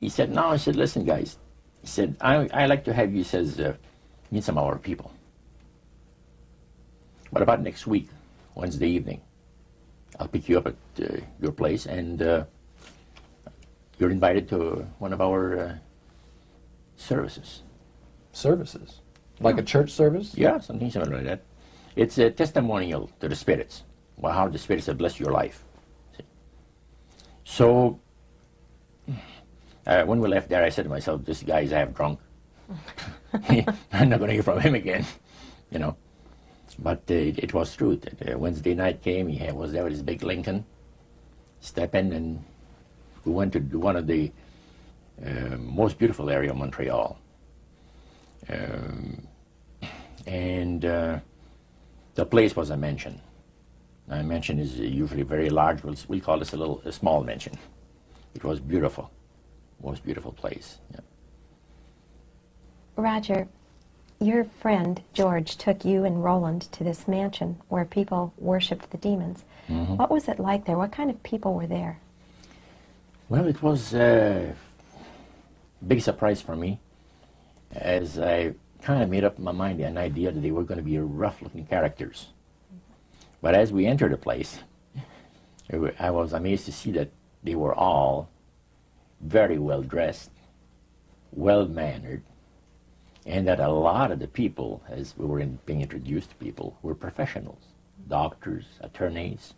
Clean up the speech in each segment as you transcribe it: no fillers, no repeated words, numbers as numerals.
he said, no, I said, listen, guys. He said, I like to have you, he says, meet some of our people. What about next week, Wednesday evening? I'll pick you up at your place, and you're invited to one of our services. Services? Like a church service? Yeah, something similar like that. It's a testimonial to the spirits, well, how the spirits have blessed your life. See? So, when we left there, I said to myself, this guy is half drunk. I'm not going to hear from him again, you know. But it was true. Wednesday night came, he was there with his big Lincoln, step in, and we went to one of the most beautiful area of Montreal. And the place was a mansion. A mansion is usually very large. We'll call this a small mansion. It was beautiful. Most beautiful place. Yeah. Roger, your friend George took you and Roland to this mansion where people worshipped the demons. Mm-hmm. What was it like there? What kind of people were there? Well, it was a big surprise for me, as I kind of made up in my mind an idea that they were going to be rough-looking characters. But as we entered the place, I was amazed to see that they were all very well-dressed, well-mannered, and that a lot of the people, as we were being introduced to people, were professionals, doctors, attorneys,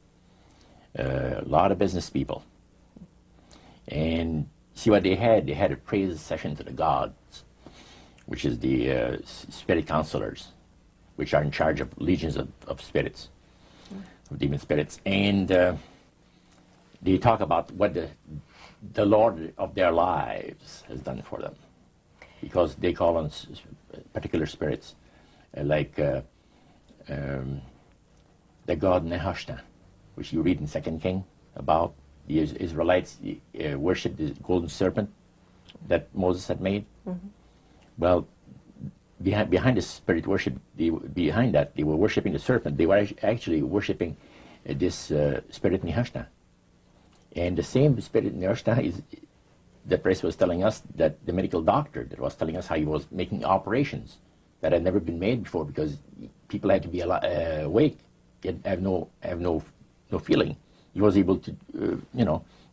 a lot of business people. And see what they had a praise session to the gods, which is the spirit counselors, which are in charge of legions of spirits, of demon spirits. And they talk about what the Lord of their lives has done for them, because they call on particular spirits, like the god Nehushtan, which you read in 2 King about. The Israelites worshipped the golden serpent that Moses had made. Mm-hmm. Well, behind the spirit worship, behind that, they were worshipping the serpent. They were actually worshipping this spirit Nehushtan. And the same spirit Nehushtan is, the priest was telling us, that the medical doctor that was telling us how he was making operations that had never been made before, because people had to be awake, have no feeling. He was able to,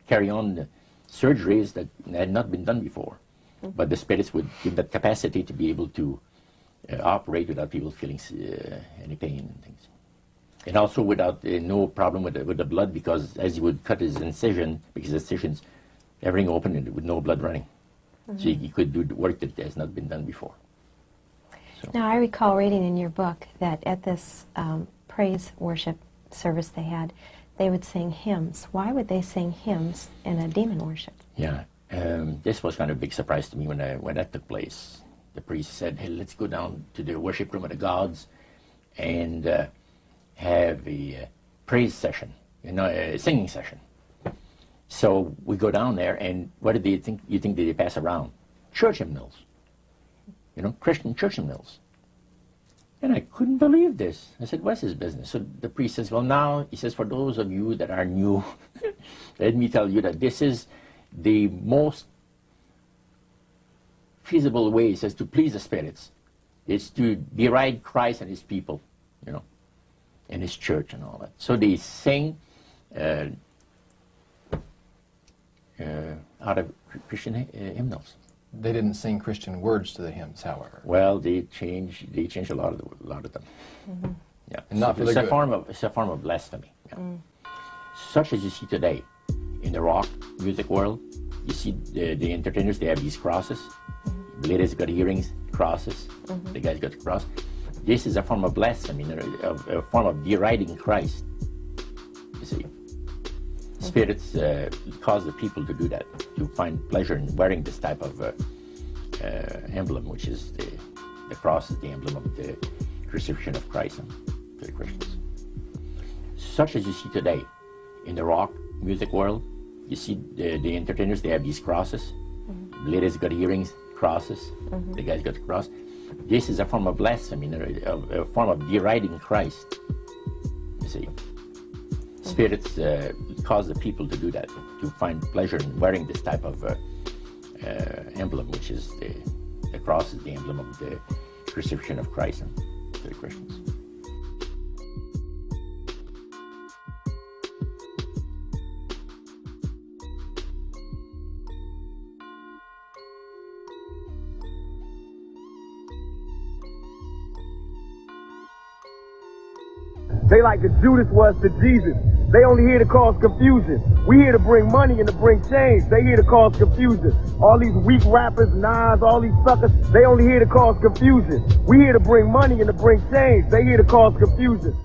carry on the surgeries that had not been done before. Mm-hmm. But the spirits would give that capacity to be able to operate without people feeling any pain and things. And also without no problem with the blood, because as he would cut his incision, because incisions, everything open and with no blood running. Mm-hmm. So he could do the work that has not been done before. So. Now, I recall reading in your book that at this praise worship service they had, they would sing hymns. Why would they sing hymns in a demon worship? Yeah, this was kind of a big surprise to me when that took place. The priest said, hey, let's go down to the worship room of the gods and have a praise session, a singing session. So we go down there, and what did you think they pass around? Church hymnals, Christian church hymnals. And I couldn't believe this. I said, what's his business? So the priest says, well, now, he says, for those of you that are new, let me tell you that this is the most feasible way, he says, to please the spirits. It's to deride Christ and his people, and his church and all that. So they sing out of Christian hymnals. They didn't sing Christian words to the hymns, however. Well, they changed a lot of them. Mm-hmm. Yeah, and not for the good. It's a form of blasphemy. Yeah. Mm. Such as you see today in the rock music world. You see the entertainers, they have these crosses. Mm-hmm. The ladies got earrings, crosses. Mm-hmm. The guys got the cross. This is a form of blasphemy, a form of deriding Christ. You see. Spirits cause the people to do that, to find pleasure in wearing this type of emblem, which is the cross is the emblem of the crucifixion of Christ to the Christians. Such as you see today in the rock music world. You see the entertainers, they have these crosses. Mm-hmm. The ladies got earrings, crosses. Mm-hmm. The guys got the cross. This is a form of blasphemy, a form of deriding Christ, you see. Spirits cause the people to do that, to find pleasure in wearing this type of emblem, which is the cross is the emblem of the crucifixion of Christ to the Christians. They like the Judas was to Jesus. They only here to cause confusion. We here to bring money and to bring change. They here to cause confusion. All these weak rappers, Nas, all these suckers, they only here to cause confusion. We here to bring money and to bring change. They here to cause confusion.